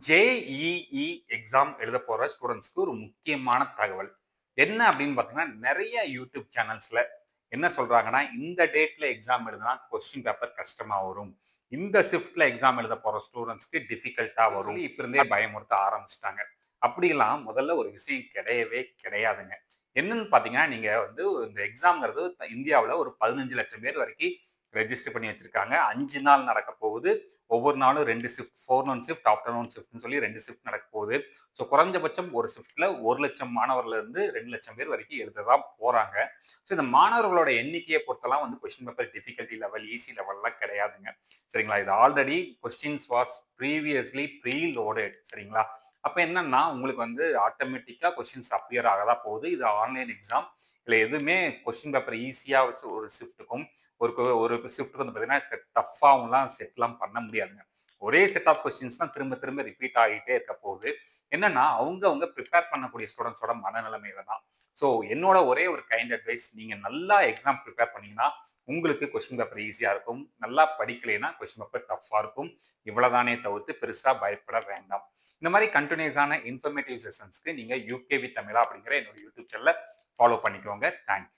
JEE exam எழுத போற ஸ்டூடெண்ட்ஸ்க்கு ஒரு முக்கியமான தகவல். என்ன அப்படின்னு பார்த்தீங்கன்னா, நெறைய யூடியூப் சேனல்ஸ்ல என்ன சொல்றாங்கன்னா, இந்த டேட்ல எக்ஸாம் எழுதுனா கொஸ்டின் பேப்பர் கஷ்டமா வரும். இந்த ஷிஃப்ட்ல எக்ஸாம் எழுத போற ஸ்டூடெண்ட்ஸ்க்கு டிஃபிகல்ட்டா வரும். சொல்லி இப்ப இருந்தே பயமுறுத்த ஆரம்பிச்சுட்டாங்க. அப்படிலாம் முதல்ல ஒரு விஷயம் கிடையவே கிடையாதுங்க. என்னன்னு பார்த்தீங்கன்னா, நீங்க வந்து இந்த எக்ஸாம்ங்கிறது இந்தியாவுல ஒரு 15,00,000 பேர் வரைக்கும் ரெஜிஸ்டர் பண்ணி வச்சிருக்காங்க. 5 நாள் நடக்க போகுது. ஒவ்வொரு நாளும் 2 ஷிஃப்ட், ஃபோர்நூன் ஷிஃப்ட், ஆஃப்டர்நூன் ஷிஃப்ட்ன்னு சொல்லி 2 ஷிஃப்ட் நடக்க போகுது. ஸோ குறைஞ்சபட்சம் ஒரு ஷிஃப்ட்ல 1,00,000 மாணவர்லேருந்து 2,00,000 பேர் வரைக்கும் எழுத தான் போறாங்க. ஸோ இந்த மாணவர்களோட எண்ணிக்கையை பொறுத்தெல்லாம் வந்து question paper difficulty level, easy லெவல்லாம் கிடையாதுங்க. சரிங்களா? இது already questions was previously preloaded. சரிங்களா? அப்ப என்னன்னா, உங்களுக்கு வந்து ஆட்டோமேட்டிக்கா கொஸ்டின்ஸ் அப்பியர் ஆக தான் போகுது. இது ஆன்லைன் எக்ஸாம். இதுல எதுவுமே கொஸ்டின் பேப்பர் ஈஸியா ஒரு ஷிஃப்ட்டுக்கும் ஒரு ஷிஃப்ட்டுக்கு வந்து பார்த்தீங்கன்னா, டஃப்பாவும்லாம் செட்லாம் பண்ண முடியாதுங்க. ஒரே செட் ஆஃப் கொஸ்டின்ஸ் தான் திரும்ப திரும்ப ரிப்பீட் ஆகிட்டே இருக்க போகுது. என்னன்னா, அவங்க பிரிப்பேர் பண்ணக்கூடிய ஸ்டூடண்ட்ஸோட மனநிலைமையில தான். ஸோ என்னோட ஒரே ஒரு கைண்ட் அட்வைஸ், நீங்க நல்லா எக்ஸாம் பிரிப்பேர் பண்ணீங்கன்னா, உங்களுக்கு கொஸ்டின் பேப்பர் ஈஸியா இருக்கும். நல்லா படிக்கலைன்னா கொஸ்டின் பேப்பர் டஃப்பா இருக்கும். இவ்வளவுதானே தவிர்த்து பெருசா பயப்பட வேண்டாம். இந்த மாதிரி கன்டினியூஸான இன்ஃபர்மேட்டிவ் செஷன்ஸ்க்கு நீங்க யுகேவி தமிழா அப்படிங்கிற என்னோட யூடியூப் சேனல ஃபாலோ பண்ணிக்கோங்க. தேங்க்ஸ்.